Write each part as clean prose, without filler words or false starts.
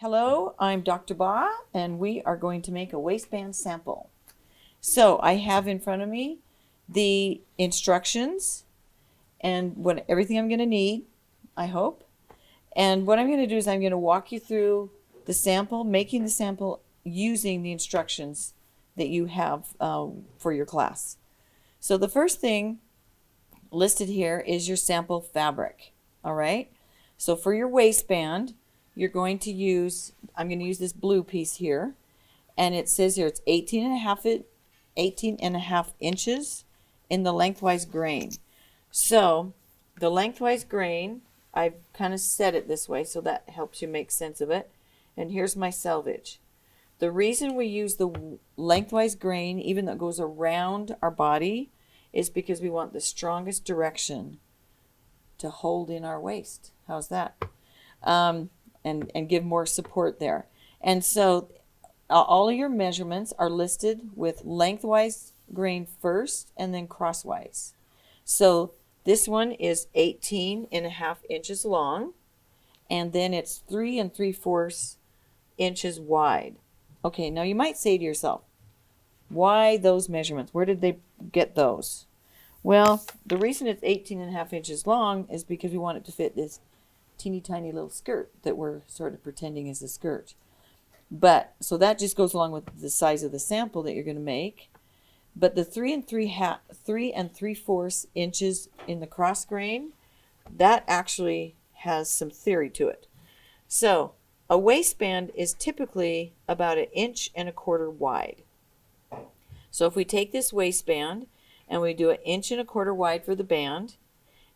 Hello, I'm Dr. Ba, and we are going to make a waistband sample. So I have in front of me the instructions and everything I'm going to need, I hope. And what I'm going to do is I'm going to walk you through the sample, making the sample using the instructions that you have for your class. So the first thing listed here is your sample fabric, all right? So for your waistband, you're going to use, I'm going to use this blue piece here, and it says here it's 18 and a half inches in the lengthwise grain. So the lengthwise grain, I've kind of set it this way so that helps you make sense of it. And here's my selvage. The reason we use the lengthwise grain, even though it goes around our body, is because we want the strongest direction to hold in our waist. How's that? And give more support there. And so all of your measurements are listed with lengthwise grain first and then crosswise. So this one is 18 and a half inches long, and then it's 3 3/4 inches wide. Okay, now you might say to yourself, why those measurements? Where did they get those? Well, the reason it's 18 and a half inches long is because we want it to fit this teeny tiny little skirt that we're sort of pretending is a skirt. But so that just goes along with the size of the sample that you're going to make. But the 3 3/4 inches in the cross grain, that actually has some theory to it. So a waistband is typically about 1.25 inches wide. So if we take this waistband and we do 1.25 inches wide for the band,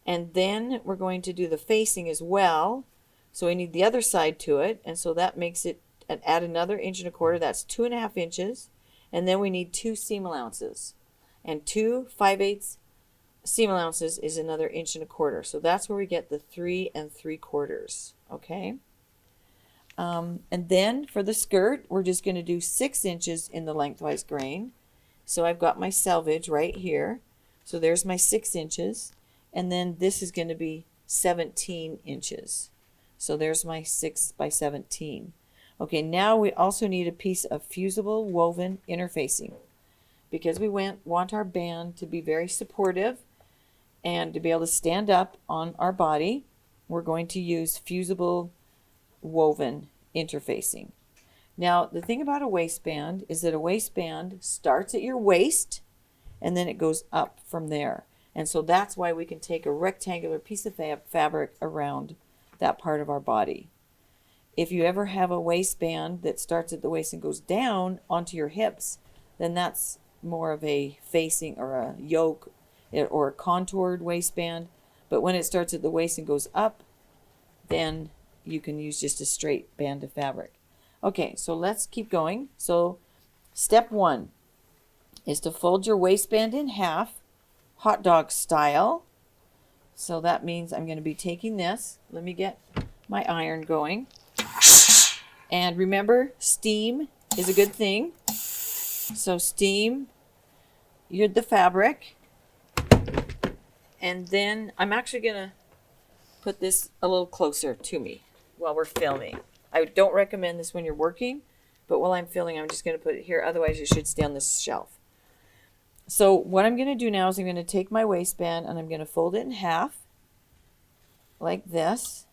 and then we're going to do the facing as well. So we need the other side to it, and so that makes it, and add another 1.25 inches, that's 2.5 inches. And then we need 2 seam allowances. And 2 5/8 seam allowances is another 1.25 inches. So that's where we get the 3 3/4. Okay? And then for the skirt, we're just going to do 6 inches in the lengthwise grain. So I've got my selvage right here. So there's my 6 inches. And then this is going to be 17 inches. So there's my 6 by 17. Okay, now we also need a piece of fusible woven interfacing because we want our band to be very supportive and to be able to stand up on our body. We're going to use fusible woven interfacing. Now, the thing about a waistband is that a waistband starts at your waist and then it goes up from there. And so that's why we can take a rectangular piece of fabric around that part of our body. If you ever have a waistband that starts at the waist and goes down onto your hips, then that's more of a facing or a yoke or a contoured waistband. But when it starts at the waist and goes up, then you can use just a straight band of fabric. Okay, so let's keep going. So step 1 is to fold your waistband in half, hot dog style. So that means I'm going to be taking this. Let me get my iron going. And remember, steam is a good thing. So steam the fabric. And then I'm actually going to put this a little closer to me while we're filming. I don't recommend this when you're working, but while I'm filming, I'm just going to put it here. Otherwise, it should stay on this shelf. So what I'm going to do now is I'm going to take my waistband and I'm going to fold it in half like this.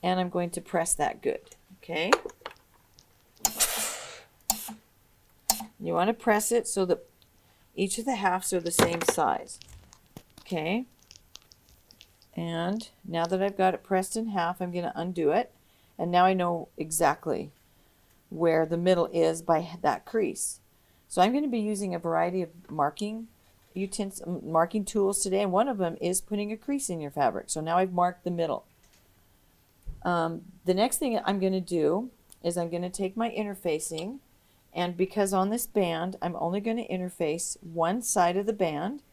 And I'm going to press that good. Okay? You want to press it so that each of the halves are the same size. Okay? And now that I've got it pressed in half, I'm going to undo it. And now I know exactly where the middle is by that crease. So I'm going to be using a variety of marking tools today, and one of them is putting a crease in your fabric. So now I've marked the middle. The next thing I'm going to do is I'm going to take my interfacing, and because on this band I'm only going to interface one side of the band,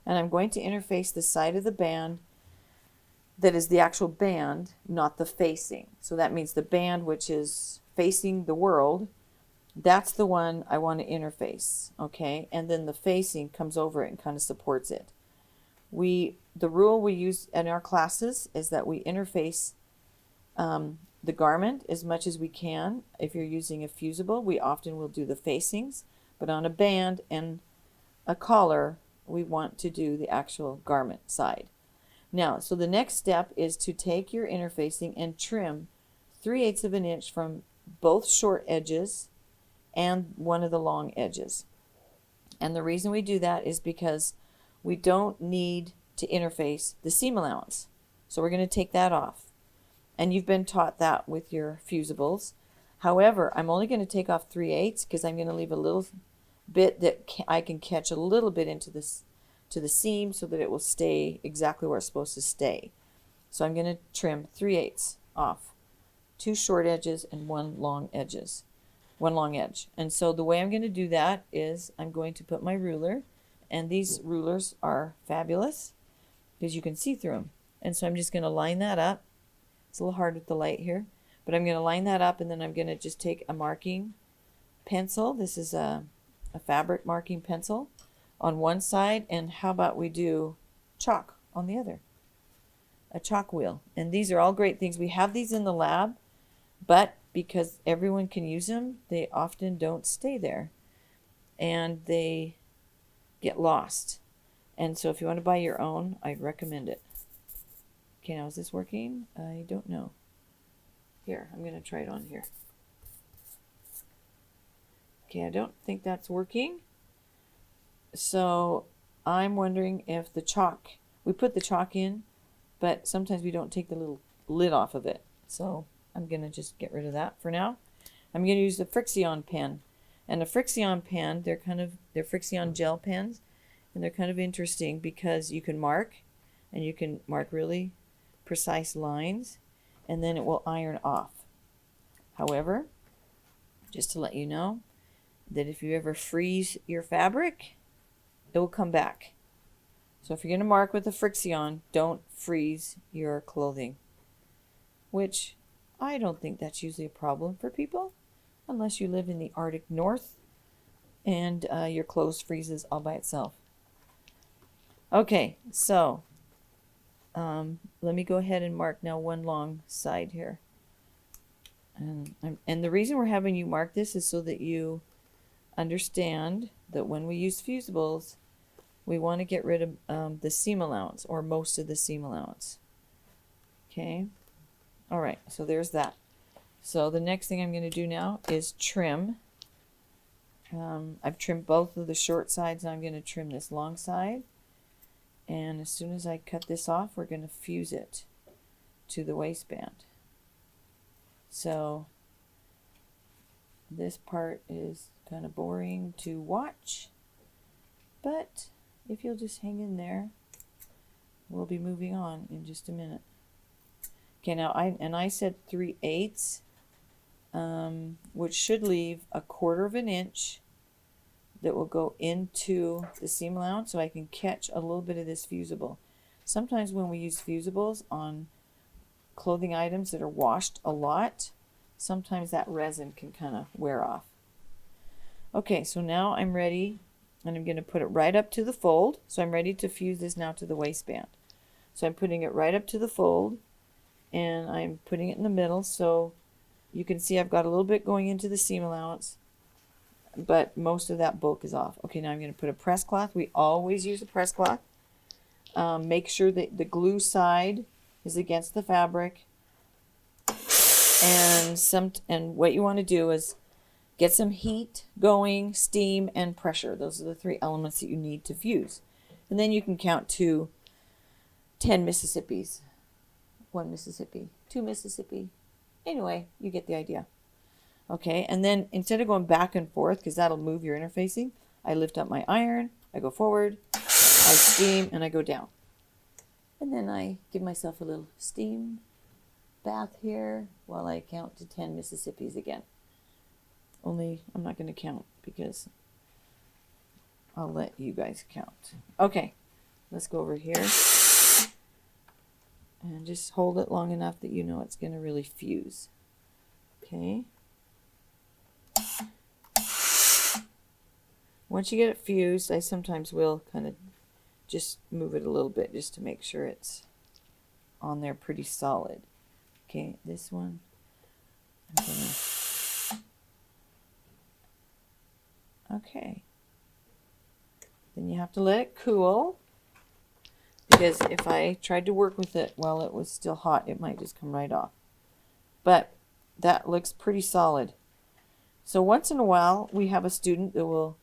and I'm going to interface the side of the band that is the actual band, not the facing. So that means the band which is facing the world, that's the one I want to interface, okay? And then the facing comes over it and kind of supports it. The rule we use in our classes is that we interface the garment as much as we can. If you're using a fusible, we often will do the facings, but on a band and a collar, we want to do the actual garment side. Now, so the next step is to take your interfacing and trim 3/8 of an inch from both short edges and one of the long edges. And the reason we do that is because we don't need to interface the seam allowance. So we're going to take that off. And you've been taught that with your fusibles. However, I'm only going to take off 3/8 because I'm going to leave a little bit that I can catch a little bit into this to the seam so that it will stay exactly where it's supposed to stay. So I'm going to trim 3/8 off, 2 short edges and one long edge. And so the way I'm going to do that is I'm going to put my ruler, and these rulers are fabulous because you can see through them. And so I'm just going to line that up. It's a little hard with the light here, but I'm going to line that up, and then I'm going to just take a marking pencil. This is a fabric marking pencil on one side, and how about we do chalk on the other, a chalk wheel. And these are all great things. We have these in the lab, but because everyone can use them, they often don't stay there and they get lost. And so if you want to buy your own, I'd recommend it. Okay, now is this working? I don't know. Here, I'm going to try it on here. Okay, I don't think that's working. So I'm wondering if the chalk, we put the chalk in, but sometimes we don't take the little lid off of it. So I'm going to just get rid of that for now. I'm going to use the Frixion pen. And the Frixion pen, they're Frixion gel pens, and they're kind of interesting because you can mark, and you can mark really precise lines, and then it will iron off. However, just to let you know that if you ever freeze your fabric, it will come back. So if you're going to mark with a Frixion, don't freeze your clothing, which I don't think that's usually a problem for people unless you live in the Arctic North and your clothes freezes all by itself. Okay, so let me go ahead and mark now one long side here. And the reason we're having you mark this is so that you understand that when we use fusibles, we want to get rid of the seam allowance, or most of the seam allowance. Okay, all right, so there's that. So the next thing I'm going to do now is trim. I've trimmed both of the short sides, and I'm going to trim this long side. And as soon as I cut this off, we're going to fuse it to the waistband. So this part is kind of boring to watch, but if you'll just hang in there, we'll be moving on in just a minute. Okay, now I said 3/8, which should leave 1/4 of an inch that will go into the seam allowance so I can catch a little bit of this fusible. Sometimes when we use fusibles on clothing items that are washed a lot, sometimes that resin can kind of wear off. Okay, so now I'm ready, and I'm going to put it right up to the fold. So I'm ready to fuse this now to the waistband. So I'm putting it right up to the fold, and I'm putting it in the middle, so you can see I've got a little bit going into the seam allowance, but most of that bulk is off. Okay, now I'm going to put a press cloth. We always use a press cloth. Make sure that the glue side is against the fabric, and what you want to do is get some heat going, steam, and pressure. Those are the 3 elements that you need to fuse. And then you can count to 10 Mississippis. 1 Mississippi, 2 Mississippi. Anyway, you get the idea. Okay, and then instead of going back and forth, because that'll move your interfacing, I lift up my iron, I go forward, I steam, and I go down. And then I give myself a little steam bath here while I count to 10 Mississippis again. Only I'm not going to count because I'll let you guys count. Okay, let's go over here. And just hold it long enough that you know it's going to really fuse. Okay. Once you get it fused, I sometimes will kind of just move it a little bit just to make sure it's on there pretty solid. Okay, this one. Okay. Then you have to let it cool, because if I tried to work with it while it was still hot, it might just come right off. But that looks pretty solid. So once in a while, we have a student that will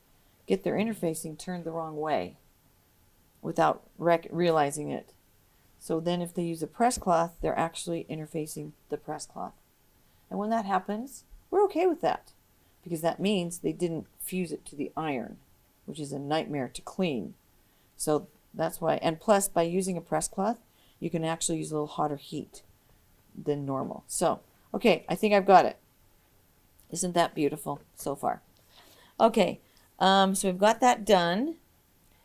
get their interfacing turned the wrong way without realizing it. So then if they use a press cloth, they're actually interfacing the press cloth. And when that happens, we're okay with that, because that means they didn't fuse it to the iron, which is a nightmare to clean. So that's why, and plus by using a press cloth, you can actually use a little hotter heat than normal. So, okay, I think I've got it. Isn't that beautiful so far? Okay, so we've got that done.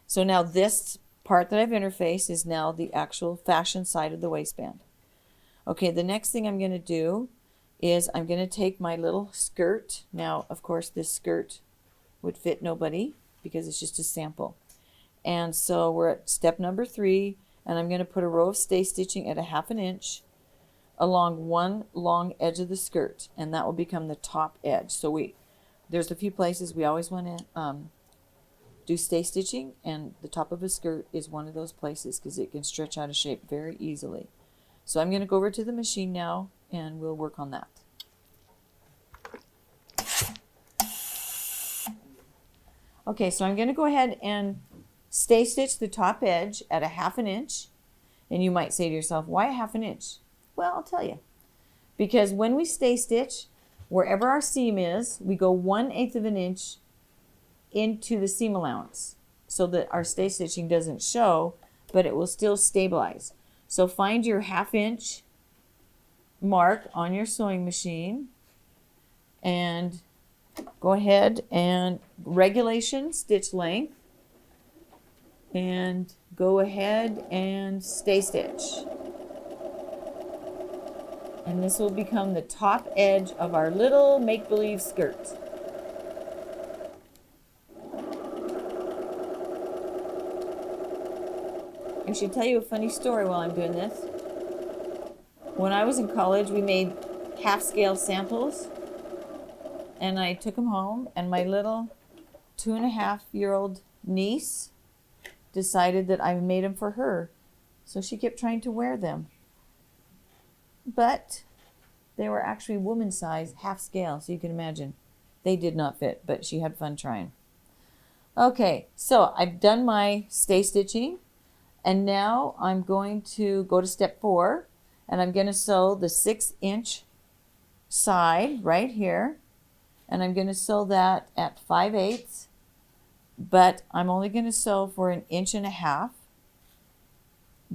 So now this part that I've interfaced is now the actual fashion side of the waistband. Okay, the next thing I'm going to do is I'm going to take my little skirt. Now, of course, this skirt would fit nobody because it's just a sample. And so we're at step number 3, and I'm going to put a row of stay stitching at a 1/2 inch along one long edge of the skirt, and that will become the top edge. So there's a few places we always want to do stay stitching, and the top of a skirt is one of those places because it can stretch out of shape very easily. So I'm going to go over to the machine now, and we'll work on that. Okay, so I'm going to go ahead and stay stitch the top edge at a 1/2 inch. And you might say to yourself, why a 1/2 inch? Well, I'll tell you. Because when we stay stitch, wherever our seam is, we go 1/8 of an inch into the seam allowance so that our stay stitching doesn't show, but it will still stabilize. So find your 1/2 inch mark on your sewing machine and go ahead and regulation stitch length, and go ahead and stay stitch. And this will become the top edge of our little make-believe skirt. I should tell you a funny story while I'm doing this. When I was in college, we made half-scale samples, and I took them home, and my little 2.5-year-old niece decided that I made them for her. So she kept trying to wear them. But they were actually woman size, half scale, so you can imagine. They did not fit, but she had fun trying. Okay, so I've done my stay stitching, and now I'm going to go to step 4, and I'm going to sew the 6-inch side right here, and I'm going to sew that at 5/8, but I'm only going to sew for 1.5 inches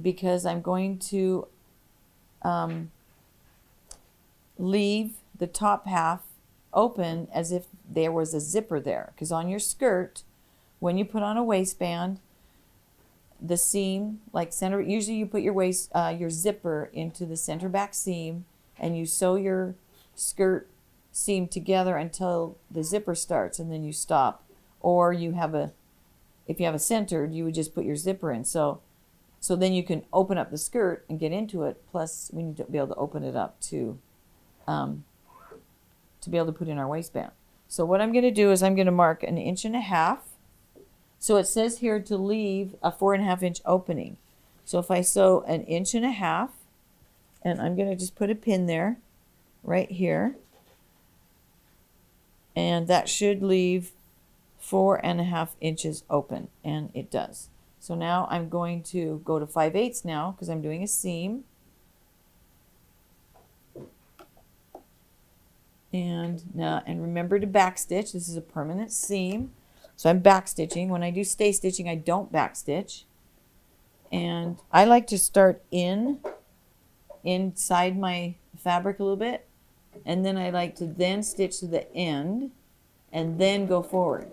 because I'm going to leave the top half open as if there was a zipper there, because on your skirt, when you put on a waistband, the seam, like center, usually you put your zipper into the center back seam, and you sew your skirt seam together until the zipper starts, and then you stop. Or if you have a centered, you would just put your zipper in. So then you can open up the skirt and get into it. Plus, we need to be able to open it up to be able to put in our waistband. So what I'm going to do is I'm going to mark 1.5 inches. So it says here to leave a 4.5 inch opening. So if I sew 1.5 inches, and I'm going to just put a pin there, right here, and that should leave 4.5 inches open, and it does. So now I'm going to go to 5/8 now because I'm doing a seam. And remember to backstitch. This is a permanent seam. So I'm backstitching. When I do stay stitching, I don't backstitch. And I like to start inside my fabric a little bit, and then I like to then stitch to the end and then go forward.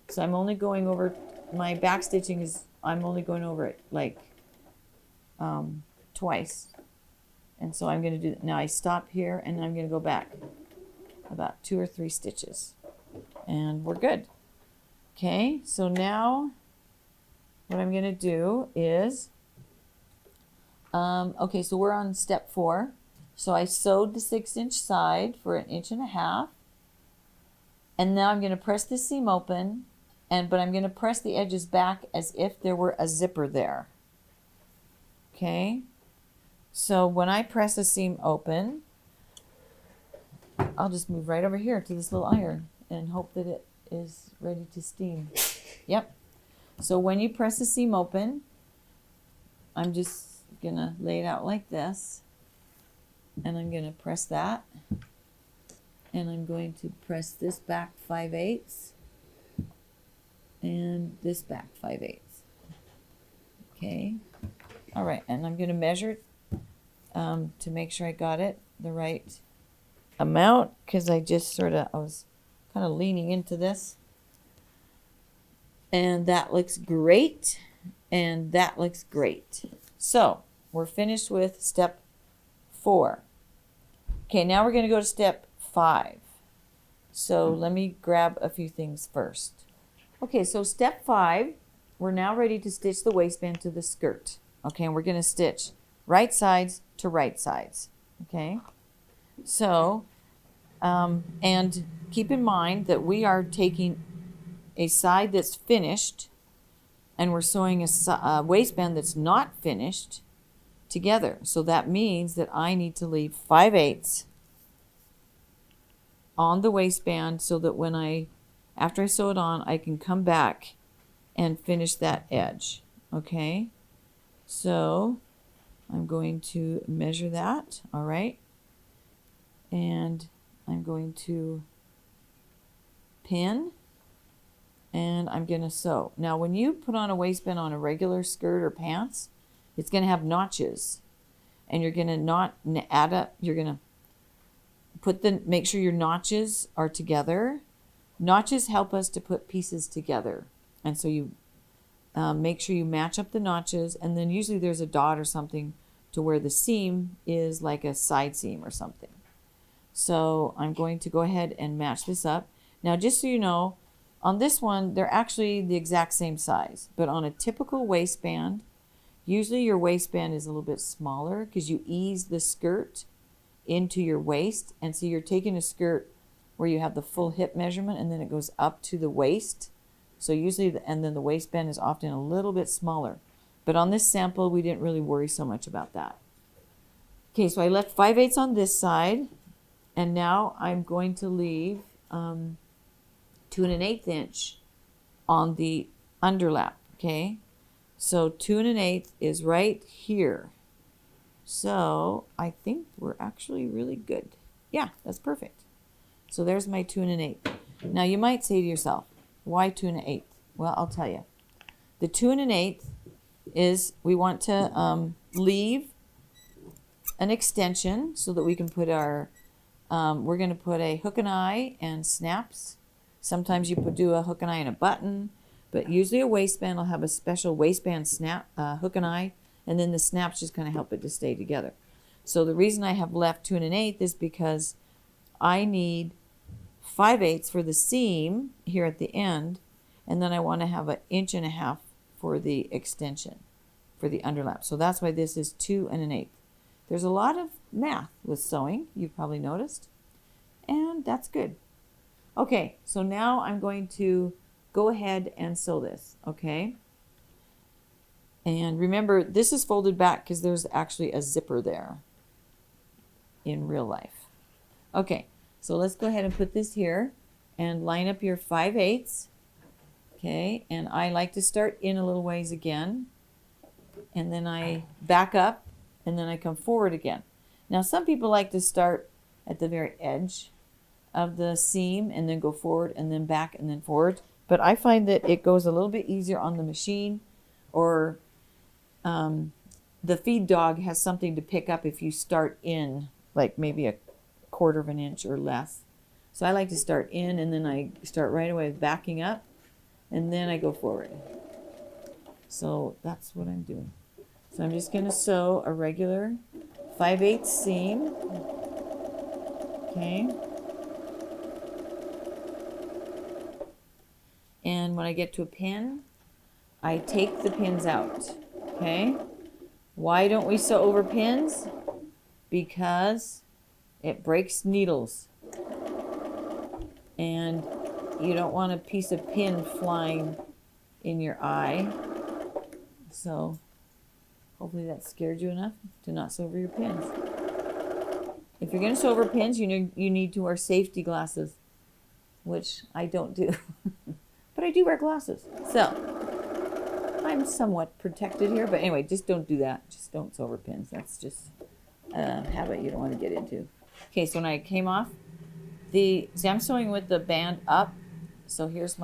So I'm only going over, my backstitching is, I'm only going over it like twice. And so I'm going to do, now I stop here and I'm going to go back about 2 or 3 stitches. And we're good. Okay, so now what I'm going to do is, okay, so we're on step 4. So I sewed the 6-inch side for 1.5 inches. And now I'm going to press the seam open, but I'm going to press the edges back as if there were a zipper there. Okay, so when I press a seam open, I'll just move right over here to this little iron and hope that it is ready to steam. Yep. So when you press the seam open, I'm just going to lay it out like this. And I'm going to press that. And I'm going to press this back 5/8 and this back 5/8. Okay. All right. And I'm going to measure it to make sure I got it the right amount, because I was kind of leaning into this. And that looks great. And that looks great. So we're finished with step 4. Okay, now we're going to go to step 5. So let me grab a few things first. Okay, so step 5, we're now ready to stitch the waistband to the skirt. Okay, and we're going to stitch right sides to right sides. Okay, so, and keep in mind that we are taking a side that's finished and we're sewing a waistband that's not finished together. So that means that I need to leave 5/8 on the waistband so that after I sew it on, I can come back and finish that edge. Okay, so I'm going to measure that. All right, and I'm going to pin, and I'm going to sew. Now when you put on a waistband on a regular skirt or pants, it's going to have notches, and you're going to you're going to make sure your notches are together. Notches help us to put pieces together, and so you make sure you match up the notches, and then usually there's a dot or something to where the seam is like a side seam or something. So I'm going to go ahead and match this up. Now just so you know, on this one they're actually the exact same size, but on a typical waistband, usually your waistband is a little bit smaller because you ease the skirt into your waist, and so you're taking a skirt where you have the full hip measurement and then it goes up to the waist. So usually, and then the waistband is often a little bit smaller. But on this sample, we didn't really worry so much about that. Okay, so I left 5/8 on this side, and now I'm going to leave 2 1/8 inch on the underlap. Okay, so 2 1/8 is right here. So I think we're actually really good. Yeah, that's perfect. So there's my 2 1/8. Now you might say to yourself, why 2 1/8? Well, I'll tell you. The 2 1/8 is we want to leave an extension so that we can put our, we're going to put a hook and eye and snaps. Sometimes you do a hook and eye and a button, but usually a waistband will have a special waistband snap, hook and eye, and then the snaps just kind of help it to stay together. So the reason I have left 2 1/8 is because I need 5/8 for the seam here at the end, and then I want to have 1.5 inches for the extension for the underlap. So that's why this is 2 1/8. There's a lot of math with sewing, you've probably noticed, and that's good. Okay, so now I'm going to go ahead and sew this, okay? And remember, this is folded back because there's actually a zipper there in real life. Okay, so let's go ahead and put this here and line up your 5/8. Okay, and I like to start in a little ways again, and then I back up, and then I come forward again. Now some people like to start at the very edge of the seam and then go forward and then back and then forward, but I find that it goes a little bit easier on the machine, or the feed dog has something to pick up if you start in like maybe 1/4 inch or less. So I like to start in, and then I start right away backing up, and then I go forward. So that's what I'm doing. So I'm just going to sew a regular 5/8 seam. Okay. And when I get to a pin, I take the pins out. Okay. Why don't we sew over pins? because it breaks needles. And you don't want a piece of pin flying in your eye. So hopefully that scared you enough to not sew over your pins. If you're going to sew over pins, you need to wear safety glasses, which I don't do. But I do wear glasses. So I'm somewhat protected here. But anyway, just don't do that. Just don't sew over pins. That's just a habit you don't want to get into. Okay, so when I came off, see, I'm sewing with the band up. So here's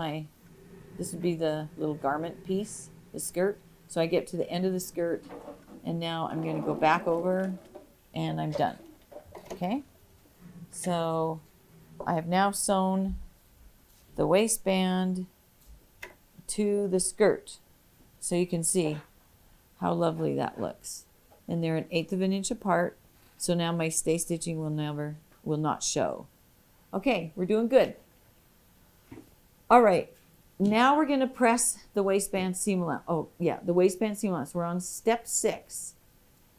this would be the little garment piece, the skirt. So I get to the end of the skirt, and now I'm going to go back over, and I'm done. Okay? So I have now sewn the waistband to the skirt. So you can see how lovely that looks. And they're 1/8 of an inch apart. So now my stay stitching will not show. Okay, we're doing good. All right, now we're going to press the waistband seam allowance. Oh, yeah, the waistband seam allowance. We're on step 6.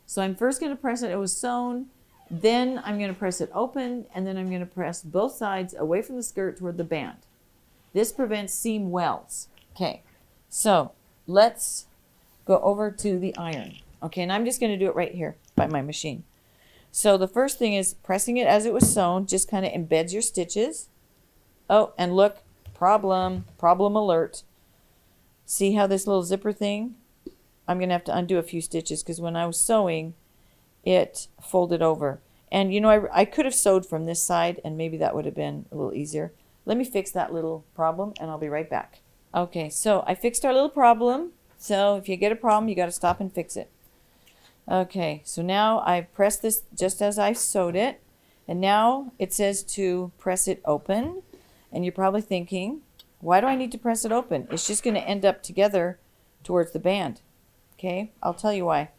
So I'm first going to press it. It was sewn. Then I'm going to press it open, and then I'm going to press both sides away from the skirt toward the band. This prevents seam wells. Okay, so let's go over to the iron. Okay, and I'm just going to do it right here by my machine. So the first thing is pressing it as it was sewn, just kind of embeds your stitches. Oh, and look, problem alert. See how this little zipper thing? I'm going to have to undo a few stitches because when I was sewing, it folded over. And you know, I could have sewed from this side and maybe that would have been a little easier. Let me fix that little problem and I'll be right back. Okay, so I fixed our little problem. So if you get a problem, you got to stop and fix it. Okay, so now I've pressed this just as I sewed it. And now it says to press it open. And you're probably thinking, why do I need to press it open? It's just going to end up together towards the band. Okay, I'll tell you why.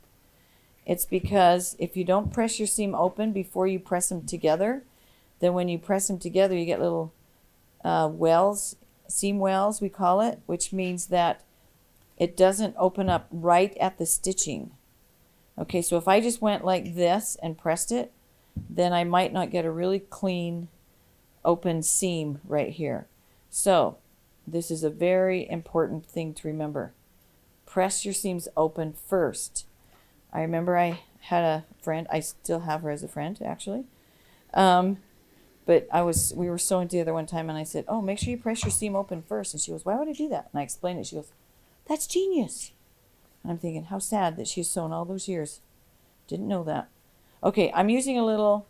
It's because if you don't press your seam open before you press them together, then when you press them together, you get little wells, seam wells we call it, which means that it doesn't open up right at the stitching. Okay, so if I just went like this and pressed it, then I might not get a really clean open seam right here. So this is a very important thing to remember. Press your seams open first. I remember I had a friend, I still have her as a friend actually, but we were sewing together one time and I said, oh, make sure you press your seam open first. And she goes, why would I do that? And I explained it. She goes, that's genius. And I'm thinking, how sad that she's sewn all those years. Didn't know that. Okay, I'm using a little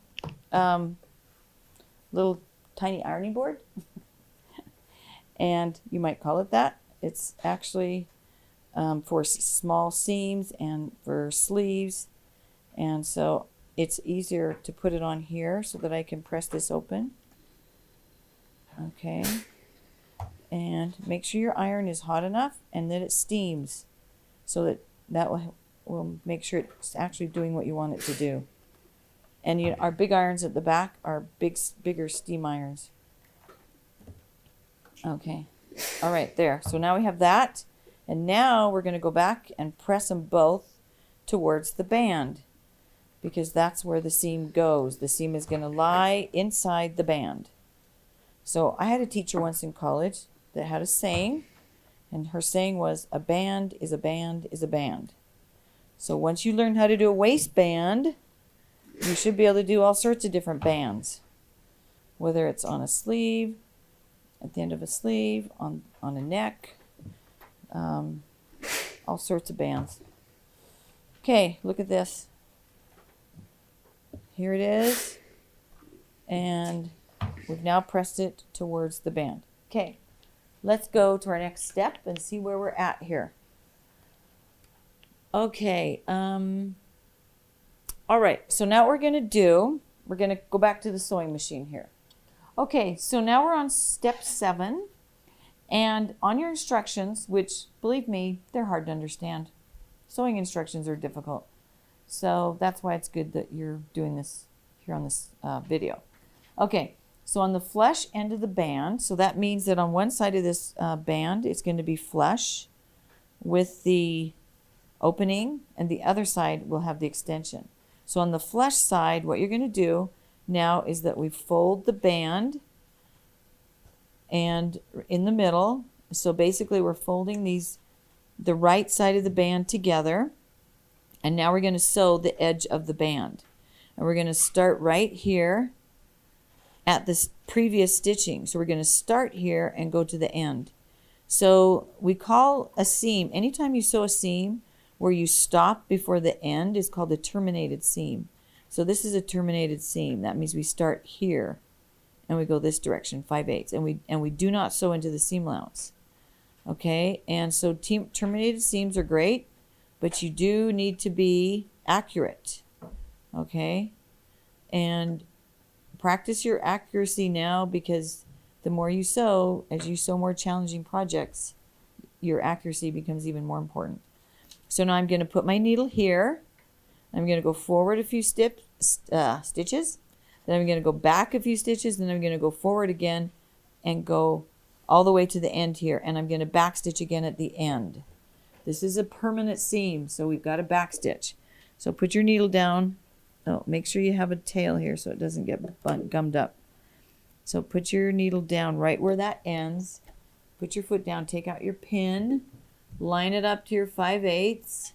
tiny ironing board. And you might call it that. It's actually for small seams and for sleeves. And so it's easier to put it on here so that I can press this open. Okay. And make sure your iron is hot enough and that it steams so that will make sure it's actually doing what you want it to do. And our big irons at the back are bigger steam irons. Okay. All right, there. So now we have that. And now we're going to go back and press them both towards the band because that's where the seam goes. The seam is going to lie inside the band. So I had a teacher once in college that had a saying, and her saying was, a band is a band is a band. So once you learn how to do a waistband, you should be able to do all sorts of different bands, whether it's on a sleeve, at the end of a sleeve, on a neck, all sorts of bands. Okay, look at this. Here it is. And we've now pressed it towards the band. Okay, let's go to our next step and see where we're at here. Okay, all right, so now what we're going to go back to the sewing machine here. Okay, so now we're on step 7. And on your instructions, which, believe me, they're hard to understand. Sewing instructions are difficult. So that's why it's good that you're doing this here on this video. Okay, so on the flush end of the band, so that means that on one side of this band, it's going to be flush with the opening, and the other side will have the extension. So on the flush side, what you're going to do now is that we fold the band and in the middle. So basically we're folding the right side of the band together. And now we're going to sew the edge of the band. And we're going to start right here at this previous stitching. So we're going to start here and go to the end. So we call a seam, anytime you sew a seam where you stop before the end is called a terminated seam. So this is a terminated seam. That means we start here and we go this direction, 5/8, and we do not sew into the seam allowance. Okay, and so terminated seams are great, but you do need to be accurate. Okay, and practice your accuracy now, because the more you sew, as you sew more challenging projects, your accuracy becomes even more important. So now I'm going to put my needle here. I'm going to go forward a few stitches. Then I'm going to go back a few stitches. Then I'm going to go forward again and go all the way to the end here. And I'm going to back stitch again at the end. This is a permanent seam, so we've got to back stitch. So put your needle down. Oh, make sure you have a tail here so it doesn't get gummed up. So put your needle down right where that ends. Put your foot down, take out your pin, line it up to your 5/8,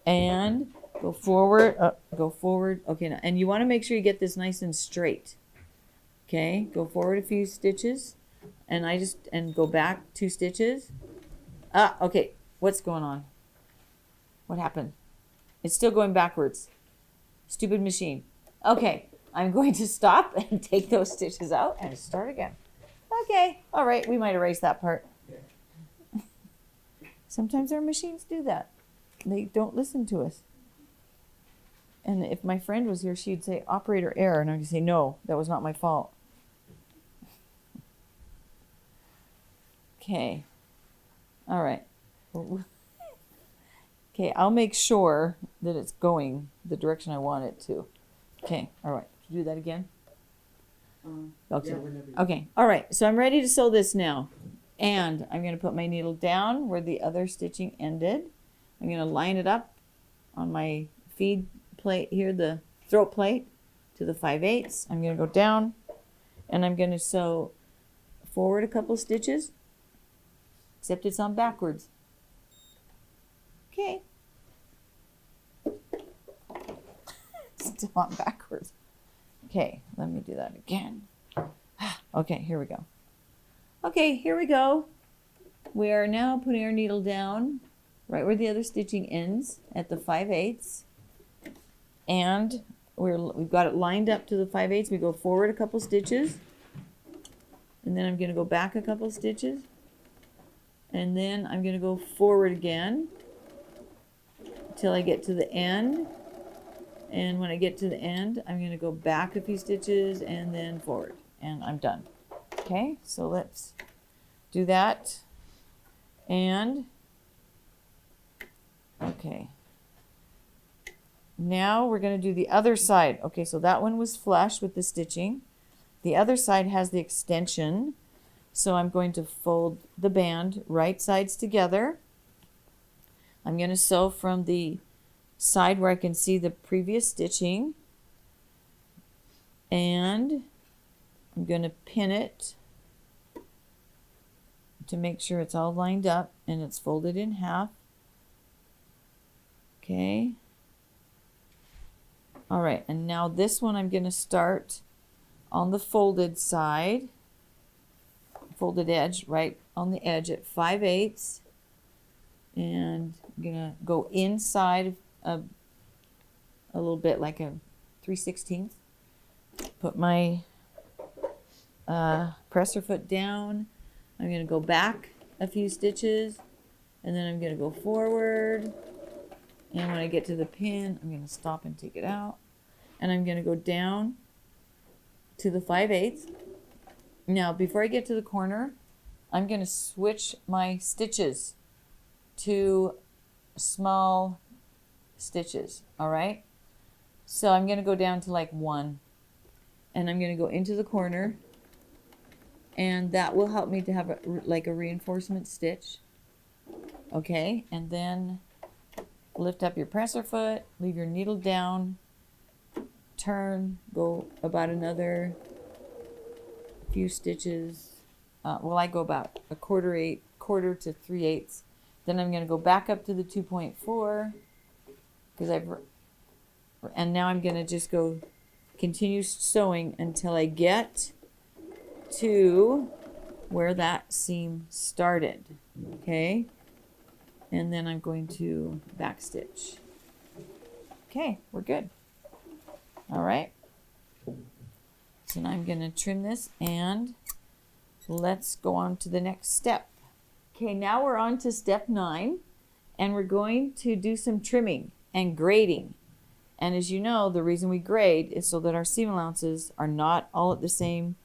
and go forward, go forward. Okay, now, and you want to make sure you get this nice and straight. Okay, go forward a few stitches, and go back 2 stitches. Okay, what's going on? What happened? It's still going backwards. Stupid machine. Okay, I'm going to stop and take those stitches out and start again. Okay, all right, we might erase that part. Sometimes our machines do that. They don't listen to us. And if my friend was here, she'd say, operator error, and I'd say, no, that was not my fault. Okay, all right. Okay, I'll make sure that it's going the direction I want it to. Okay, all right. Can you do that again? Okay. Yeah, okay, all right. So I'm ready to sew this now. And I'm going to put my needle down where the other stitching ended. I'm going to line it up on my feed plate here, the throat plate, to the 5/8. I'm going to go down and I'm going to sew forward a couple stitches, except it's on backwards. Okay. Still on backwards. Okay, let me do that again. Okay, here we go. Okay, here we go. We are now putting our needle down right where the other stitching ends at the 5/8. And we've got it lined up to the 5/8. We go forward a couple stitches. And then I'm going to go back a couple stitches. And then I'm going to go forward again till I get to the end. And when I get to the end, I'm going to go back a few stitches and then forward. And I'm done. Okay, so let's do that. And, okay. Now we're going to do the other side. Okay, so that one was flush with the stitching. The other side has the extension. So I'm going to fold the band right sides together. I'm going to sew from the side where I can see the previous stitching, and I'm going to pin it to make sure it's all lined up and it's folded in half. Okay. All right, and now this one I'm going to start on the folded side, folded edge, right on the edge at 5/8, and I'm going to go inside a little bit, like a 3/16. Put my presser foot down. I'm going to go back a few stitches, and then I'm going to go forward. And when I get to the pin, I'm going to stop and take it out. And I'm going to go down to the 5/8. Now, before I get to the corner, I'm going to switch my stitches to small stitches. All right, so I'm going to go down to like 1, and I'm going to go into the corner, and that will help me to have like a reinforcement stitch. Okay, and then lift up your presser foot, leave your needle down, turn, go about another few stitches. Well, I go about a quarter to 3/8. Then I'm going to go back up to the 2.4 and now I'm going to just go continue sewing until I get to where that seam started. Okay, and then I'm going to back stitch. Okay, we're good. All right, so now I'm going to trim this and let's go on to the next step. Okay, now we're on to step 9, and we're going to do some trimming and grading. And as you know, the reason we grade is so that our seam allowances are not all at the same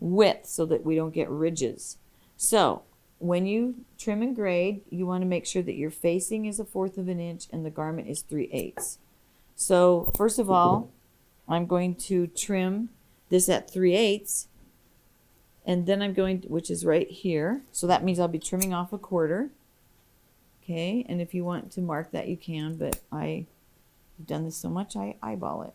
width, so that we don't get ridges. So when you trim and grade, you want to make sure that your facing is 1/4 of an inch and the garment is 3/8. So first of all, I'm going to trim this at 3/8. And then I'm going to, which is right here. So that means I'll be trimming off 1/4. Okay, and if you want to mark that, you can, but I've done this so much, I eyeball it.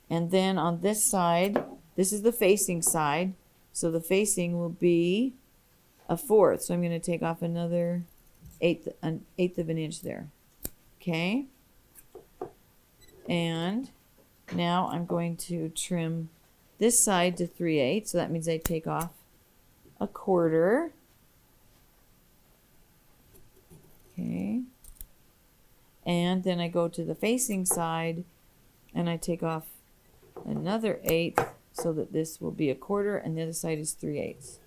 And then on this side, this is the facing side. So the facing will be 1/4. So I'm going to take off another an eighth of an inch there. Okay. And now I'm going to trim this side to 3/8, so that means I take off 1/4. Okay. And then I go to the facing side and I take off another 1/8 so that this will be 1/4 and the other side is 3/8.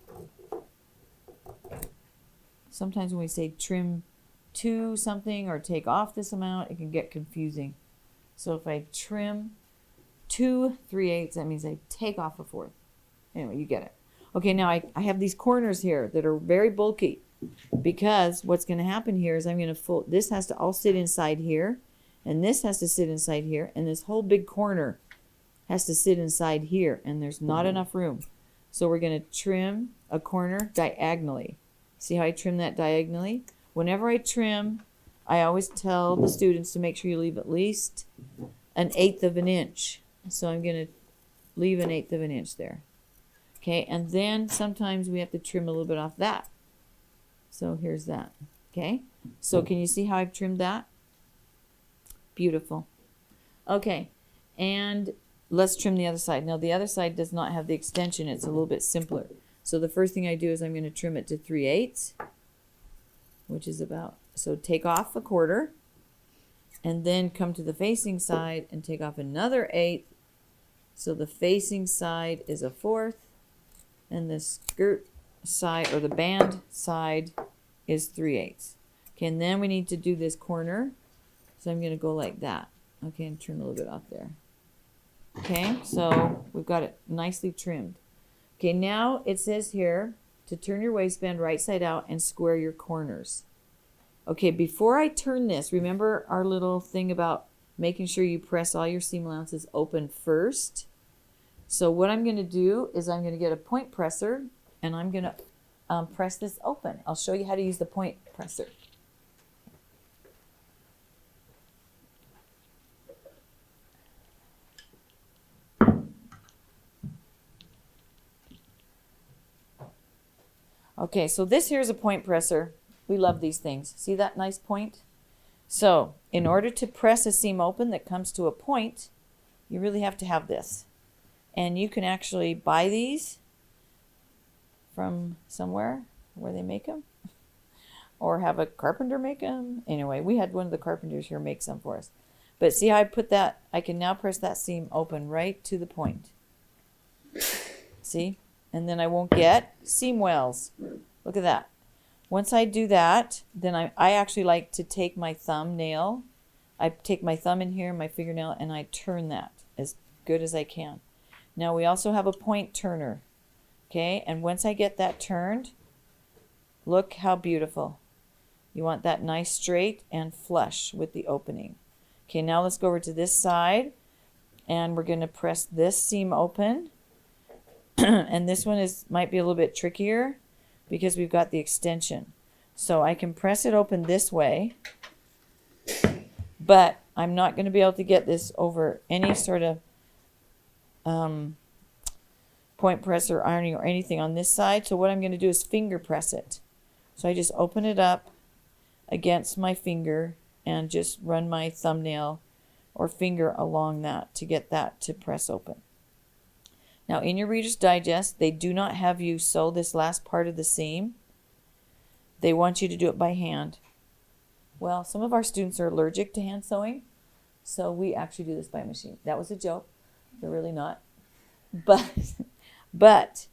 Sometimes when we say trim to something or take off this amount, it can get confusing. So if I trim to 3/8, that means I take off 1/4. Anyway, you get it. Okay, now I have these corners here that are very bulky, because what's going to happen here is I'm going to fold, this has to all sit inside here, and this has to sit inside here, and this whole big corner has to sit inside here, and there's not enough room. So we're going to trim a corner diagonally. See how I trim that diagonally? Whenever I trim, I always tell the students to make sure you leave at least 1/8 of an inch. So I'm going to leave 1/8 of an inch there. Okay, and then sometimes we have to trim a little bit off that. So here's that. Okay, so can you see how I've trimmed that? Beautiful. Okay, and let's trim the other side. Now the other side does not have the extension. It's a little bit simpler. So the first thing I do is I'm going to trim it to 3/8, which is about, so take off 1/4, and then come to the facing side and take off another 1/8. So the facing side is 1/4, and the skirt side, or the band side, is 3/8. Okay, and then we need to do this corner. So I'm going to go like that. Okay, and trim a little bit off there. Okay, so we've got it nicely trimmed. Okay, now it says here to turn your waistband right side out and square your corners. Okay, before I turn this, remember our little thing about making sure you press all your seam allowances open first. So what I'm going to do is I'm going to get a point presser and I'm going to press this open. I'll show you how to use the point presser. Okay, so this here is a point presser. We love these things. See that nice point? So in order to press a seam open that comes to a point, you really have to have this. And you can actually buy these from somewhere where they make them, or have a carpenter make them. Anyway, we had one of the carpenters here make some for us. But see how I put that? I can now press that seam open right to the point. See? And then I won't get seam wells. Look at that. Once I do that, then I actually like to take my thumbnail. I take my thumb in here, my fingernail, and I turn that as good as I can. Now we also have a point turner. Okay, and once I get that turned, look how beautiful. You want that nice straight and flush with the opening. Okay, now let's go over to this side, and we're going to press this seam open. And this one might be a little bit trickier because we've got the extension. So I can press it open this way, but I'm not going to be able to get this over any sort of point press or ironing or anything on this side. So what I'm going to do is finger press it. So I just open it up against my finger and just run my thumbnail or finger along that to get that to press open. Now in your Reader's Digest, they do not have you sew this last part of the seam. They want you to do it by hand. Well, some of our students are allergic to hand sewing, so we actually do this by machine. That was a joke. They're really not. But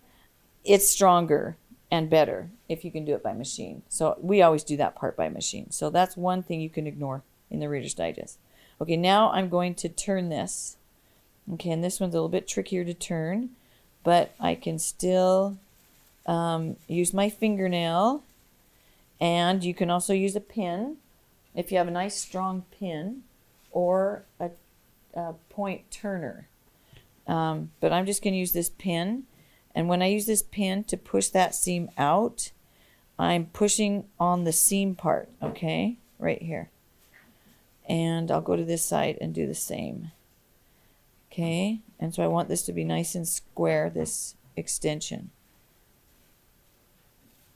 it's stronger and better if you can do it by machine. So we always do that part by machine. So that's one thing you can ignore in the Reader's Digest. Okay, now I'm going to turn this. Okay, and this one's a little bit trickier to turn, but I can still use my fingernail, and you can also use a pin if you have a nice strong pin or a point turner. But I'm just going to use this pin, and when I use this pin to push that seam out, I'm pushing on the seam part, okay, right here. And I'll go to this side and do the same. Okay, and so I want this to be nice and square, this extension.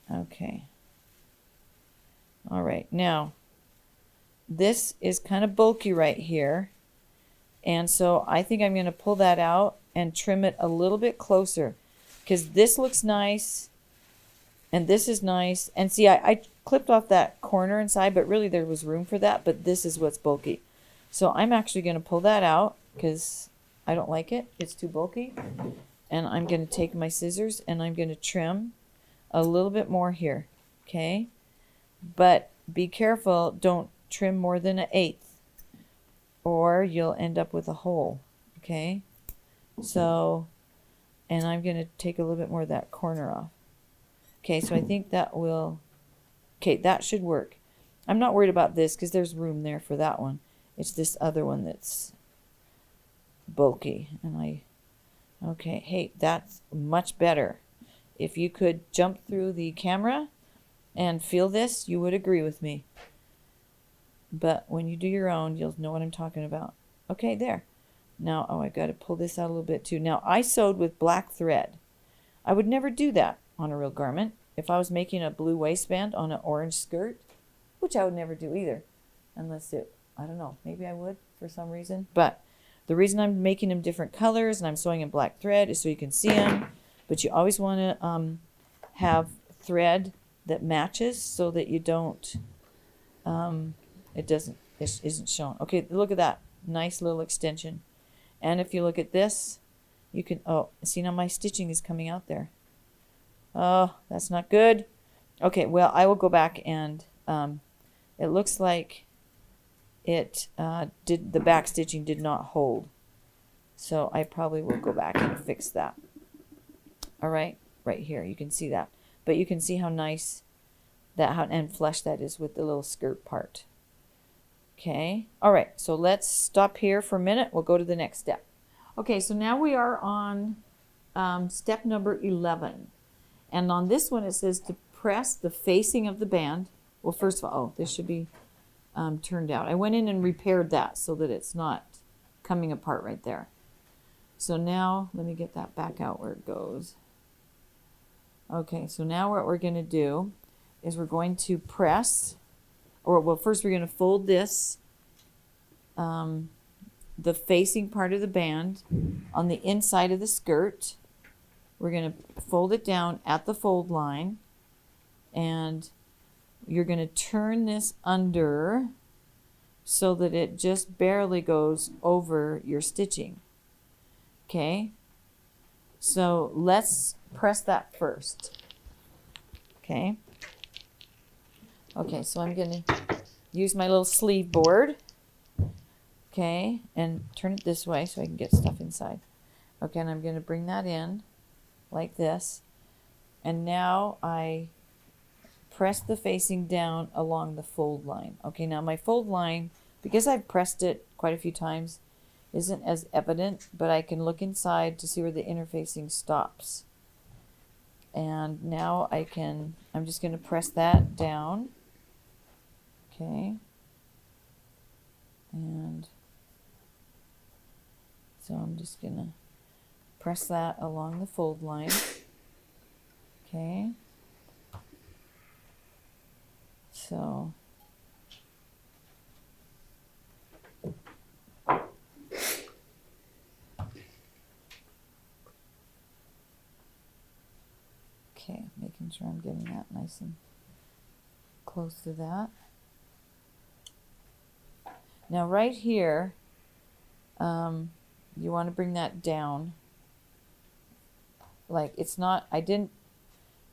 Okay. All right, now this is kind of bulky right here, and so I think I'm going to pull that out and trim it a little bit closer, because this looks nice and this is nice. And see, I clipped off that corner inside, but really there was room for that, but this is what's bulky. So I'm actually going to pull that out because I don't like it. It's too bulky. And I'm going to take my scissors and I'm going to trim a little bit more here. Okay. But be careful. Don't trim more than 1/8 or you'll end up with a hole. Okay. So, and I'm going to take a little bit more of that corner off. Okay. So I think that will, okay, that should work. I'm not worried about this because there's room there for that one. It's this other one that's bulky, and okay, hey, that's much better. If you could jump through the camera and feel this, you would agree with me. But when you do your own, you'll know what I'm talking about. Okay, there. Now, oh, I got to pull this out a little bit too. Now, I sewed with black thread. I would never do that on a real garment. If I was making a blue waistband on an orange skirt, which I would never do either, unless it, I don't know, maybe I would for some reason. But the reason I'm making them different colors and I'm sewing in black thread is so you can see them. But you always want to have thread that matches so that you don't, it isn't shown. Okay, look at that. Nice little extension. And if you look at this, you can, oh, see now my stitching is coming out there. Oh, that's not good. Okay, well, I will go back and it looks like the back stitching did not hold. So I probably will go back and fix that. All right, right here, you can see that. But you can see how nice and flush that is with the little skirt part. Okay, all right, so let's stop here for a minute. We'll go to the next step. Okay, so now we are on step number 11. And on this one, it says to press the facing of the band. Well, first of all, oh, this should be turned out. I went in and repaired that so that it's not coming apart right there. So now, let me get that back out where it goes. Okay, so now what we're going to do is we're going to press, or well, first we're going to fold this, the facing part of the band on the inside of the skirt. We're going to fold it down at the fold line, and you're going to turn this under so that it just barely goes over your stitching. Okay, so let's press that first. Okay, so I'm going to use my little sleeve board. Okay, and turn it this way so I can get stuff inside. Okay, and I'm going to bring that in like this, and now I press the facing down along the fold line. Okay, now my fold line, because I've pressed it quite a few times, isn't as evident, but I can look inside to see where the interfacing stops. And now I'm just going to press that down. Okay. And so I'm just going to press that along the fold line. Okay. So okay, making sure I'm getting that nice and close to that. Now right here, you want to bring that down. Like it's not, I didn't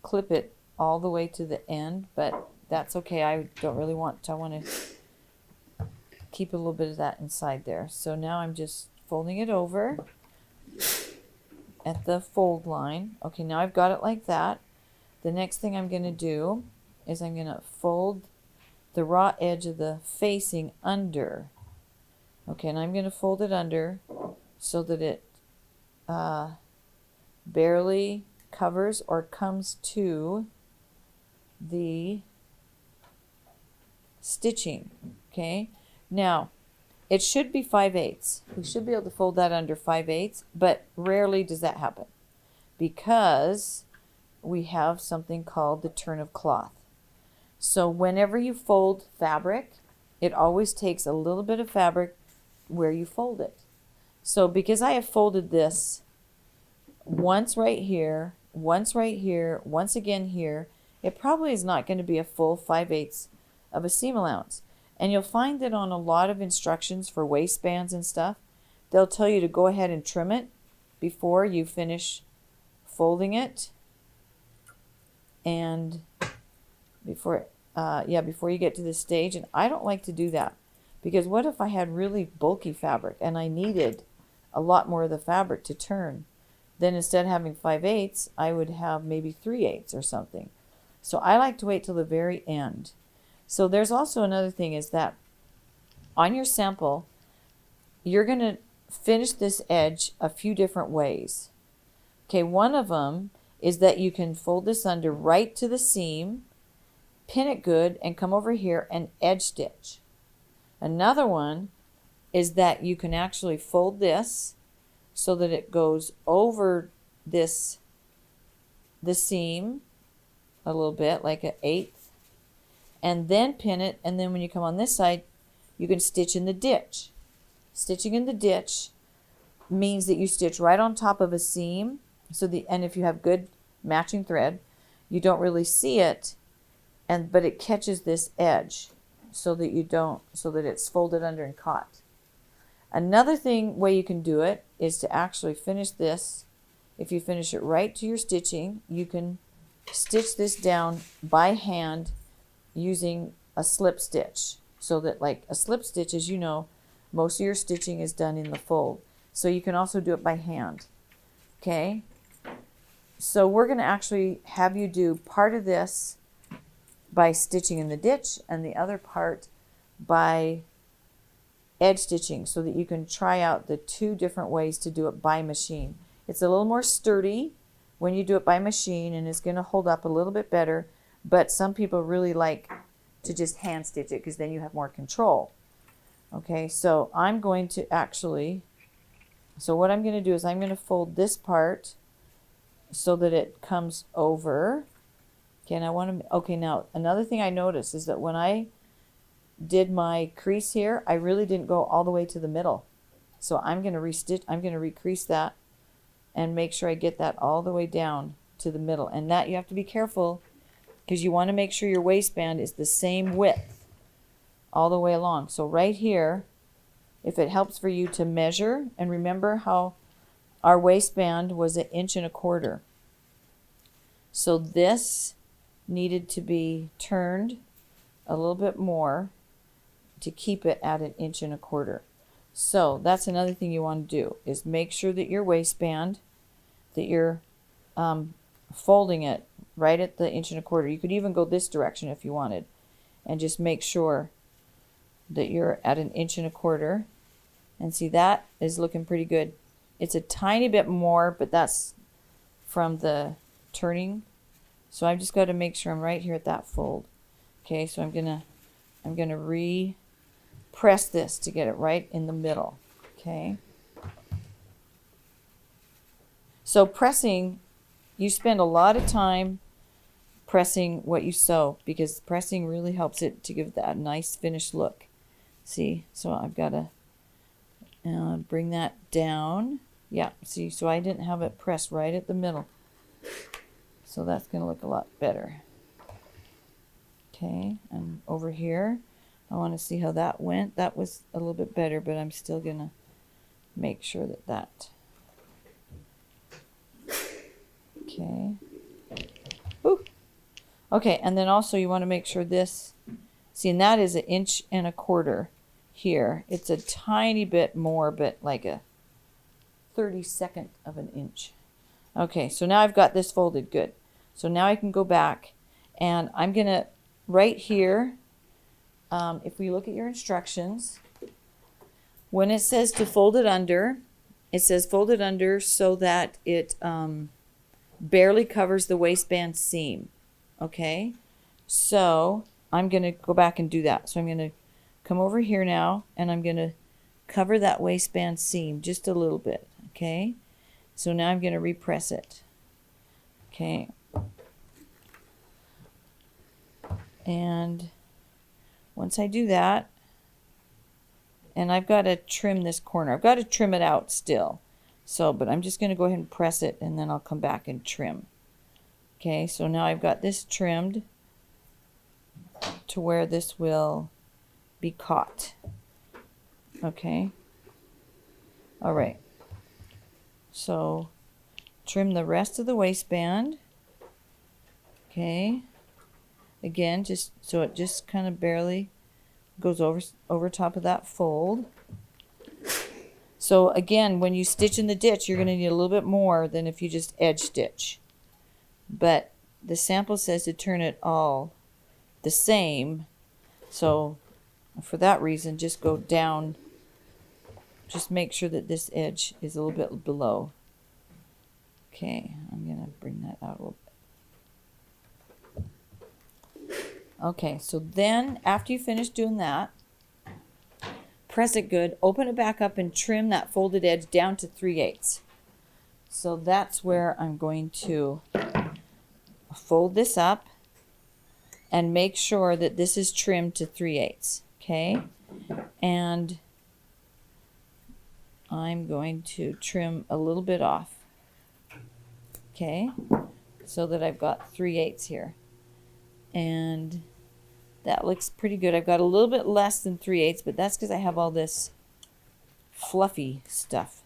clip it all the way to the end, but that's okay. I don't really want to, I want to keep a little bit of that inside there. So now I'm just folding it over at the fold line. Okay, now I've got it like that. The next thing I'm going to do is I'm going to fold the raw edge of the facing under. Okay, and I'm going to fold it under so that it barely covers or comes to the stitching. Okay, now it should be 5/8. We should be able to fold that under 5/8, but rarely does that happen because we have something called the turn of cloth. So whenever you fold fabric, it always takes a little bit of fabric where you fold it. So because I have folded this once right here, once right here, once again here, it probably is not going to be a full 5/8 of a seam allowance. And you'll find that on a lot of instructions for waistbands and stuff, they'll tell you to go ahead and trim it before you finish folding it. And before you get to this stage. And I don't like to do that because what if I had really bulky fabric and I needed a lot more of the fabric to turn? Then instead of having 5/8, I would have maybe 3/8 or something. So I like to wait till the very end. So there's also another thing is that on your sample, you're going to finish this edge a few different ways. Okay, one of them is that you can fold this under right to the seam, pin it good, and come over here and edge stitch. Another one is that you can actually fold this so that it goes over the seam a little bit, like an 1/8, and then pin it, and then when you come on this side, you can stitch in the ditch. Stitching in the ditch means that you stitch right on top of a seam, and if you have good matching thread, you don't really see it, but it catches this edge so that it's folded under and caught. Another way you can do it is to actually finish this. If you finish it right to your stitching, you can stitch this down by hand using a slip stitch. So that, like a slip stitch, as you know, most of your stitching is done in the fold. So you can also do it by hand. Okay? So we're going to actually have you do part of this by stitching in the ditch and the other part by edge stitching so that you can try out the two different ways to do it by machine. It's a little more sturdy when you do it by machine and it's going to hold up a little bit better, but some people really like to just hand stitch it because then you have more control. Okay, so what I'm going to do is I'm going to fold this part so that it comes over. Okay, and now another thing I noticed is that when I did my crease here, I really didn't go all the way to the middle. So I'm going to recrease that and make sure I get that all the way down to the middle. And that you have to be careful because you want to make sure your waistband is the same width all the way along. So right here, if it helps for you to measure, and remember how our waistband was 1.25 inches. So this needed to be turned a little bit more to keep it at 1.25 inches. So that's another thing you want to do is make sure that your waistband, that you're folding it right at the 1.25 inches. You could even go this direction if you wanted, and just make sure that you're at 1.25 inches. And see, that is looking pretty good. It's a tiny bit more, but that's from the turning. So I've just got to make sure I'm right here at that fold. Okay, so I'm gonna press this to get it right in the middle. Okay. So pressing, you spend a lot of time pressing what you sew because pressing really helps it to give that nice finished look. See, so I've got to bring that down. Yeah, see, so I didn't have it pressed right at the middle. So that's going to look a lot better. Okay, and over here, I want to see how that went. That was a little bit better, but I'm still going to make sure that okay. Ooh. Okay, and then also you want to make sure this, see, and that is 1.25 inches here. It's a tiny bit more, but like a 32nd of an inch. Okay, so now I've got this folded good. So now I can go back and I'm going to, right here, if we look at your instructions, when it says to fold it under, it says fold it under so that it barely covers the waistband seam. Okay, so I'm going to go back and do that. So I'm going to come over here now and I'm going to cover that waistband seam just a little bit. Okay, so now I'm going to repress it. Okay, and once I do that, and I've got to trim this corner. I've got to trim it out still. So, but I'm just going to go ahead and press it and then I'll come back and trim. Okay, so now I've got this trimmed to where this will be caught. Okay. All right. So trim the rest of the waistband. Okay. Again, just so it just kind of barely goes over top of that fold. So again, when you stitch in the ditch, you're going to need a little bit more than if you just edge stitch. But the sample says to turn it all the same. So for that reason, just go down. Just make sure that this edge is a little bit below. Okay, I'm going to bring that out a little bit. Okay, so then after you finish doing that, press it good, open it back up and trim that folded edge down to 3/8. So that's where I'm going to fold this up and make sure that this is trimmed to 3/8. Okay, and I'm going to trim a little bit off. Okay, so that I've got 3/8 here, and that looks pretty good. I've got a little bit less than 3/8, but that's because I have all this fluffy stuff,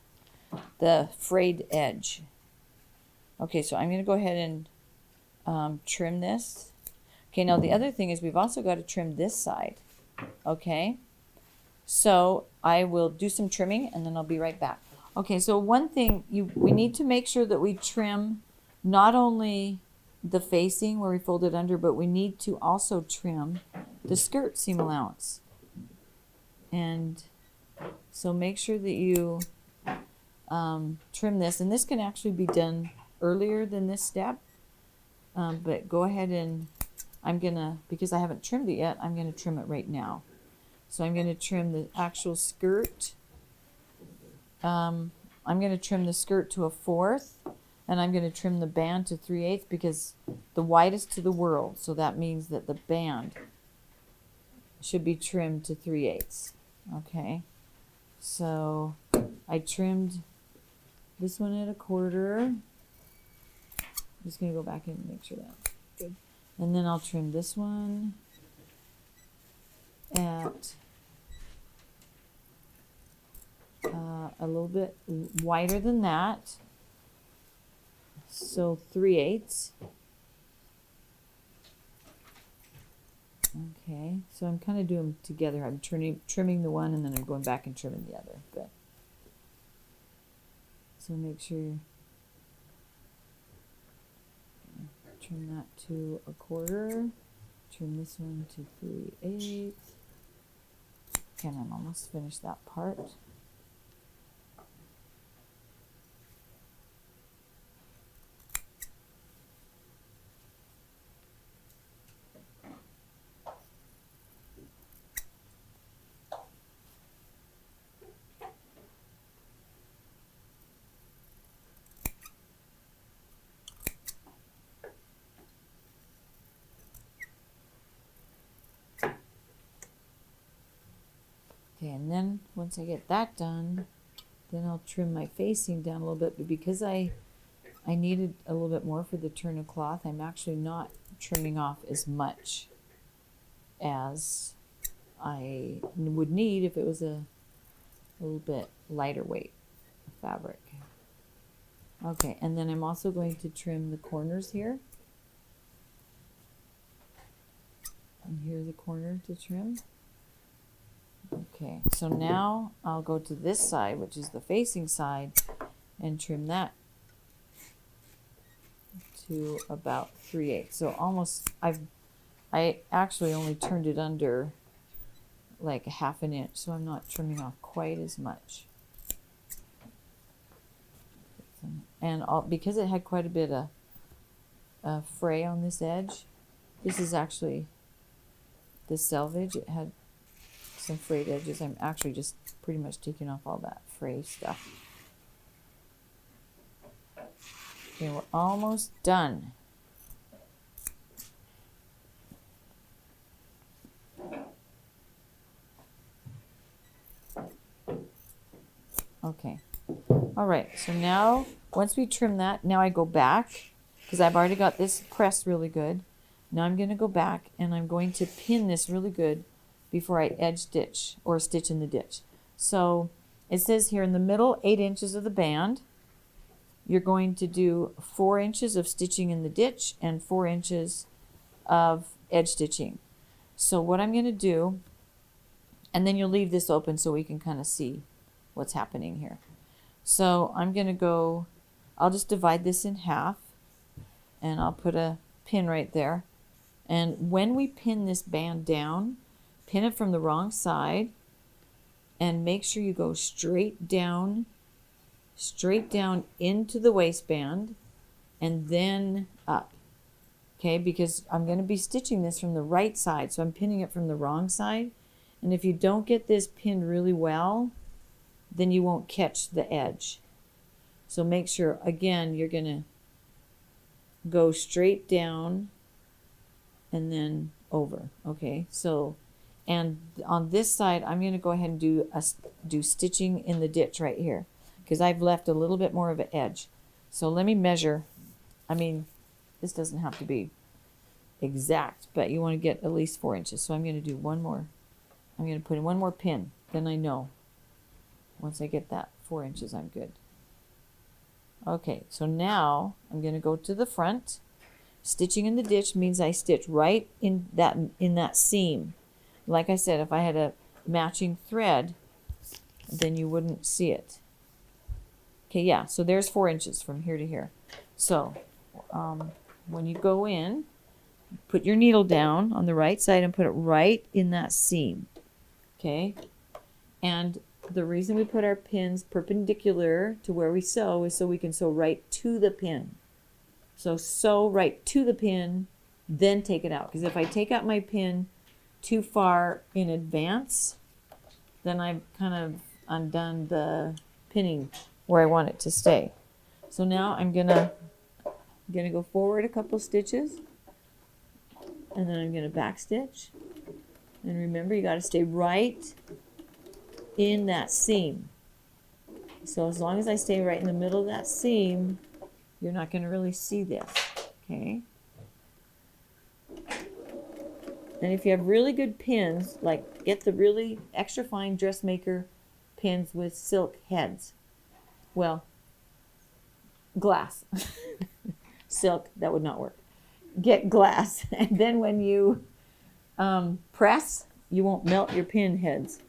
the frayed edge. Okay, so I'm going to go ahead and trim this. Okay, now the other thing is we've also got to trim this side. Okay, so I will do some trimming and then I'll be right back. Okay, so one thing we need to make sure that we trim not only the facing where we fold it under, but we need to also trim the skirt seam allowance. And so make sure that you trim this, and this can actually be done earlier than this step, but go ahead and because I haven't trimmed it yet, I'm going to trim it right now. So I'm going to trim the actual skirt. I'm going to trim the skirt to 1/4, and I'm going to trim the band to 3/8 because the widest to the world. So that means that the band should be trimmed to 3/8. Okay. So I trimmed this one at 1/4. I'm just going to go back and make sure that's good. And then I'll trim this one at a little bit wider than that. So 3/8. Okay, so I'm kind of doing them together. I'm trimming the one and then I'm going back and trimming the other. Good. So make sure you trim that to 1/4. Trim this one to 3/8. Okay, and I'm almost finished that part. Okay, and then once I get that done, then I'll trim my facing down a little bit. But because I needed a little bit more for the turn of cloth, I'm actually not trimming off as much as I would need if it was a little bit lighter weight fabric. Okay, and then I'm also going to trim the corners here. And here's a corner to trim. Okay, so now I'll go to this side, which is the facing side, and trim that to about 3/8. So almost, I actually only turned it under like a 1/2 inch, so I'm not trimming off quite as much. And because it had quite a bit of fray on this edge, this is actually the selvage. It had some frayed edges. I'm actually just pretty much taking off all that fray stuff. Okay, we're almost done. Okay. All right, so now once we trim that, now I go back because I've already got this pressed really good. Now I'm going to go back and I'm going to pin this really good before I edge stitch or stitch in the ditch. So it says here in the middle 8 inches of the band, you're going to do 4 inches of stitching in the ditch and 4 inches of edge stitching. So what I'm going to do, and then you'll leave this open so we can kind of see what's happening here. So I'm going to go, I'll just divide this in half and I'll put a pin right there. And when we pin this band down, pin it from the wrong side and make sure you go straight down into the waistband and then up. Okay, because I'm going to be stitching this from the right side, so I'm pinning it from the wrong side. And if you don't get this pinned really well, then you won't catch the edge. So make sure, again, you're going to go straight down and then over. Okay, so, and on this side, I'm going to go ahead and do stitching in the ditch right here because I've left a little bit more of an edge. So let me measure. I mean, this doesn't have to be exact, but you want to get at least 4 inches. So I'm going to do one more. I'm going to put in one more pin. Then I know. Once I get that 4 inches, I'm good. Okay, so now I'm going to go to the front. Stitching in the ditch means I stitch right in that seam. Like I said, if I had a matching thread, then you wouldn't see it. Okay, yeah, so there's 4 inches from here to here. So when you go in, put your needle down on the right side and put it right in that seam. Okay, and the reason we put our pins perpendicular to where we sew is so we can sew right to the pin. So sew right to the pin, then take it out. Because if I take out my pin too far in advance, then I've kind of undone the pinning where I want it to stay. So now I'm gonna go forward a couple stitches, and then I'm gonna back stitch. And remember, you got to stay right in that seam. So as long as I stay right in the middle of that seam, you're not going to really see this. Okay. And if you have really good pins, like get the really extra fine dressmaker pins with silk heads. Well, glass. Silk, that would not work. Get glass. And then when you press, you won't melt your pin heads.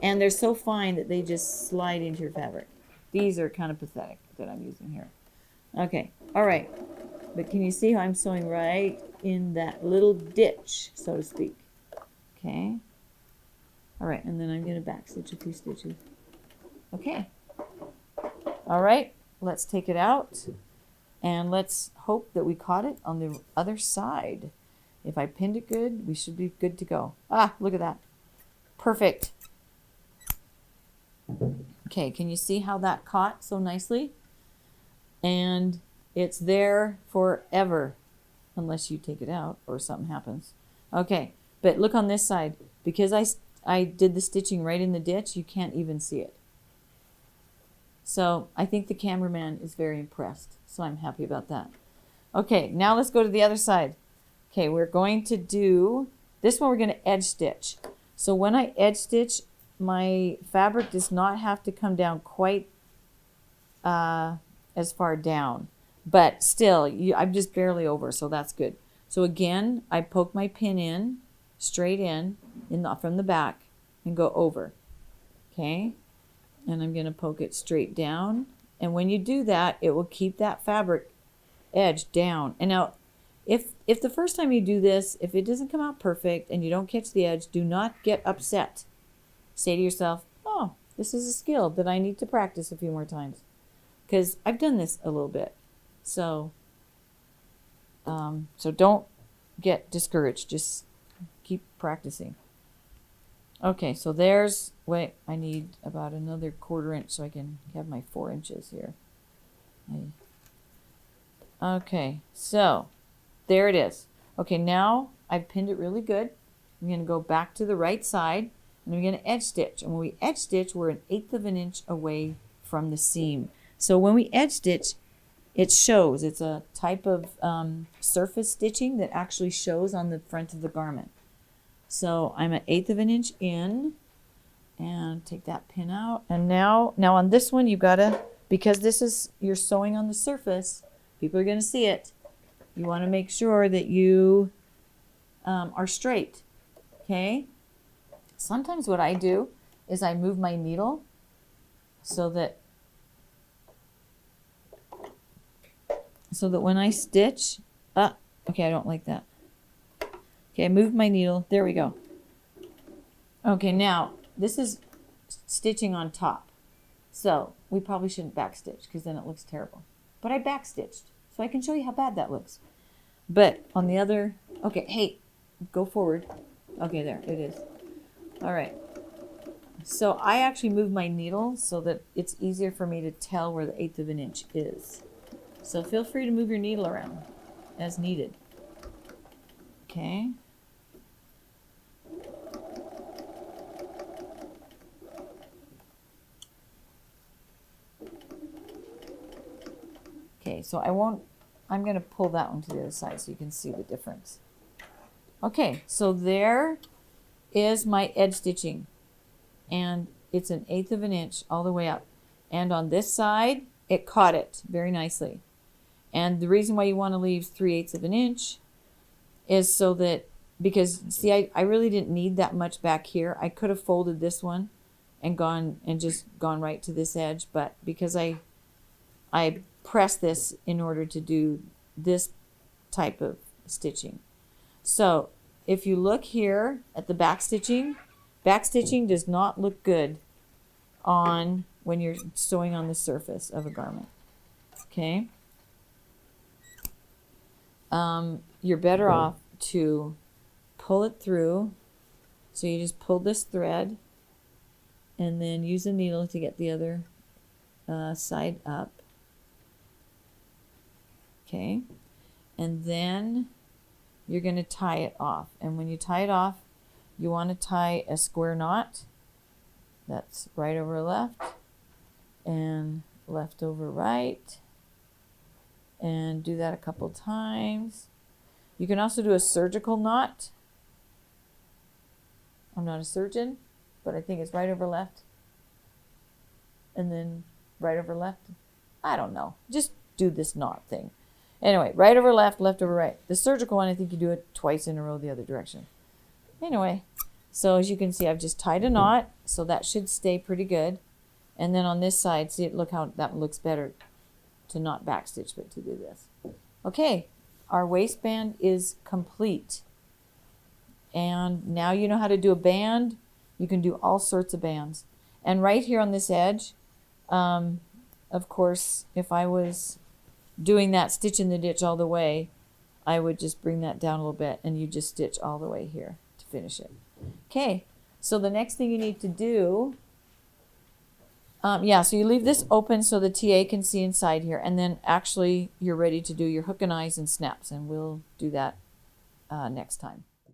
And they're so fine that they just slide into your fabric. These are kind of pathetic that I'm using here. Okay, all right. But can you see how I'm sewing right in that little ditch, so to speak? Okay. All right, and then I'm going to back stitch a few stitches. Okay. All right, let's take it out. And let's hope that we caught it on the other side. If I pinned it good, we should be good to go. Ah, look at that. Perfect. Okay, can you see how that caught so nicely? And it's there forever, unless you take it out or something happens. Okay, but look on this side. Because I did the stitching right in the ditch, you can't even see it. So I think the cameraman is very impressed. So I'm happy about that. Okay, now let's go to the other side. Okay, we're going to do, this one we're going to edge stitch. So when I edge stitch, my fabric does not have to come down quite as far down. But still, I'm just barely over, so that's good. So again, I poke my pin in, straight in from the back, and go over. Okay? And I'm going to poke it straight down. And when you do that, it will keep that fabric edge down. And now, if the first time you do this, if it doesn't come out perfect and you don't catch the edge, do not get upset. Say to yourself, oh, this is a skill that I need to practice a few more times. Because I've done this a little bit. So don't get discouraged. Just keep practicing. Okay, so there's, wait, I need about another 1/4 inch so I can have my 4 inches here. Okay, so there it is. Okay, now I've pinned it really good. I'm going to go back to the right side and I'm going to edge stitch. And when we edge stitch, we're 1/8 of an inch away from the seam. So when we edge stitch, it shows. It's a type of surface stitching that actually shows on the front of the garment. So I'm 1/8 of an inch in, and take that pin out. And now on this one, you've got to, because this is, you're sewing on the surface, people are going to see it. You want to make sure that you are straight. Okay? Sometimes what I do is I move my needle so that when I stitch, okay, I don't like that. Okay, I moved my needle. There we go. Okay, now this is stitching on top. So we probably shouldn't backstitch because then it looks terrible. But I backstitched, so I can show you how bad that looks. But on the other, okay, hey, go forward. Okay, there, it is. All right. So I actually moved my needle so that it's easier for me to tell where the 1/8 of an inch is. So feel free to move your needle around as needed. Okay. Okay, so I'm going to pull that one to the other side so you can see the difference. Okay, so there is my edge stitching. And it's 1/8 of an inch all the way up. And on this side, it caught it very nicely. And the reason why you want to leave 3/8 of an inch is so that, because see, I really didn't need that much back here. I could have folded this one and just gone right to this edge, but because I pressed this in order to do this type of stitching. So if you look here at the back stitching does not look good on when you're sewing on the surface of a garment. Okay. You're better off to pull it through. So you just pull this thread and then use a needle to get the other side up. Okay. And then you're going to tie it off. And when you tie it off, you want to tie a square knot. That's right over left and left over right. And do that a couple times. You can also do a surgical knot. I'm not a surgeon, but I think it's right over left. And then right over left. I don't know. Just do this knot thing. Anyway, right over left, left over right. The surgical one, I think you do it twice in a row the other direction. Anyway, so as you can see, I've just tied a knot, so that should stay pretty good. And then on this side, see, look how that looks better to not backstitch, but to do this. Okay, our waistband is complete. And now you know how to do a band. You can do all sorts of bands. And right here on this edge, of course, if I was doing that stitch in the ditch all the way, I would just bring that down a little bit and you just stitch all the way here to finish it. Okay, so the next thing you need to do, so you leave this open so the TA can see inside here, and then actually you're ready to do your hook and eyes and snaps, and we'll do that next time.